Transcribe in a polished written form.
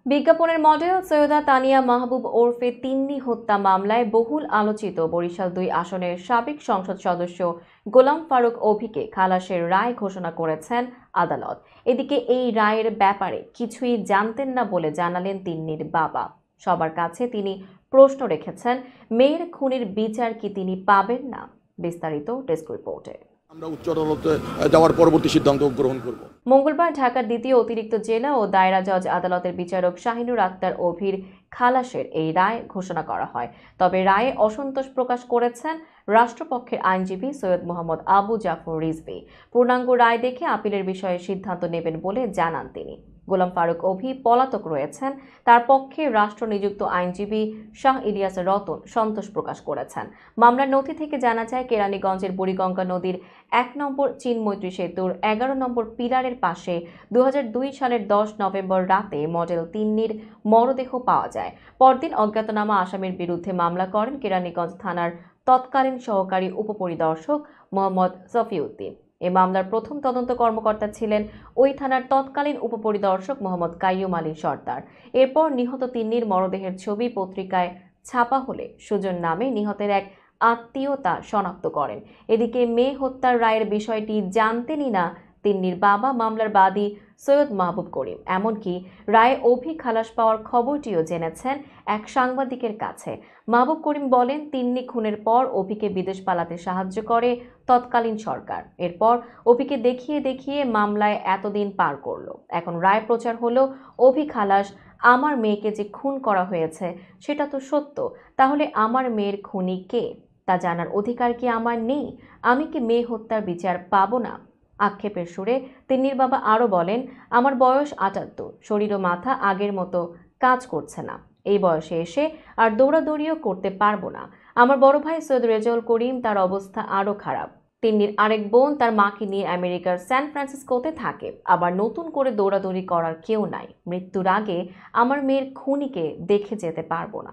বিজ্ঞাপনের মডেল সৈয়দা তানিয়া মাহবুব ওরফে তিন্নি হত্যা মামলায় বহুল আলোচিত বরিশাল ২ আসনের সাবেক সংসদ সদস্য গোলাম ফারুক অভিকে খালাসের রায় ঘোষণা করেছেন আদালত। এদিকে এই রায়ের ব্যাপারে কিছুই জানতেন না বলে জানালেন তিন্নির বাবা। সবার কাছে তিনি প্রশ্ন রেখেছেন, মেয়ের খুনের বিচার কি তিনি পাবেন না? বিস্তারিত ডেস্ক রিপোর্টে। আমরা উচ্চ আদালতে যাওয়ার পরবর্তী সিদ্ধান্ত গ্রহণ করব। মঙ্গলবার ঢাকার দ্বিতীয় অতিরিক্ত জেলা ও দায়রা জজ আদালতের বিচারক শাহিনুর আক্তার অভির খালাসের এই রায় ঘোষণা করা হয়। তবে রায়ে অসন্তোষ প্রকাশ করেছেন রাষ্ট্রপক্ষের আইনজীবী সৈয়দ মোহাম্মদ আবু জাফর রিজভী। পূর্ণাঙ্গ রায় দেখে আপিলের বিষয়ে সিদ্ধান্ত নেবেন বলে জানান তিনি। গোলাম ফারুক অভি পলাতক রয়েছেন। তার পক্ষে রাষ্ট্র নিযুক্ত আইনজীবী শাহ ইলিয়াস রতন সন্তোষ প্রকাশ করেছেন। মামলার নথি থেকে জানা যায়, কেরানীগঞ্জের বুড়িগঙ্গা নদীর ১ নম্বর চীন মৈত্রী সেতুর ১১ নম্বর পিলারের পাশে ২০০২ সালের ১০ নভেম্বর রাতে মডেল তিন্নির মরদেহ পাওয়া যায়। পরদিন অজ্ঞাতনামা আসামির বিরুদ্ধে মামলা করেন কেরানীগঞ্জ থানার তৎকালীন সহকারী উপপরিদর্শক মোহাম্মদ সফিউদ্দিন। এ মামলার প্রথম তদন্ত কর্মকর্তা ছিলেন ওই থানার তৎকালীন উপপরিদর্শক মোহাম্মদ কাইয়ুম আলী সর্দার। এরপর নিহত তিন্নির মরদেহের ছবি পত্রিকায় ছাপা হলে সুজন নামে নিহতের এক আত্মীয় তা শনাক্ত করেন। এদিকে মেয়ে হত্যার রায়ের বিষয়টি জানতেনই না তিন্নির বাবা, মামলার বাদী সৈয়দ মাহবুব করিম। এমনকি রায়ে অভি খালাস পাওয়ার খবরটিও জেনেছেন এক সাংবাদিকের কাছে। মাহবুব করিম বলেন, তিন্নি খুনের পর অভিকে বিদেশ পালাতে সাহায্য করে তৎকালীন সরকার। এরপর অভিকে দেখিয়ে দেখিয়ে মামলায় এতদিন পার করলো। এখন রায় প্রচার হলো অভি খালাস। আমার মেয়েকে যে খুন করা হয়েছে সেটা তো সত্য, তাহলে আমার মেয়ের খুনি কে তা জানার অধিকার কি আমার নেই? আমি কি মেয়ে হত্যার বিচার পাবো না? আক্ষেপের সুরে তিন্নির বাবা আরও বলেন, আমার বয়স ৭৮, শরীর ও মাথা আগের মতো কাজ করছে না। এই বয়সে এসে আর দৌড়াদৌড়িও করতে পারবো না। আমার বড় ভাই সৈয়দ রেজাউল করিম, তার অবস্থা আরও খারাপ। তিন্নির আরেক বোন তার মাকে নিয়ে আমেরিকার স্যান ফ্রান্সিসকোতে থাকে। আবার নতুন করে দৌড়াদৌড়ি করার কেউ নাই। মৃত্যুর আগে আমার মেয়ের খুনিকে দেখে যেতে পারবো না।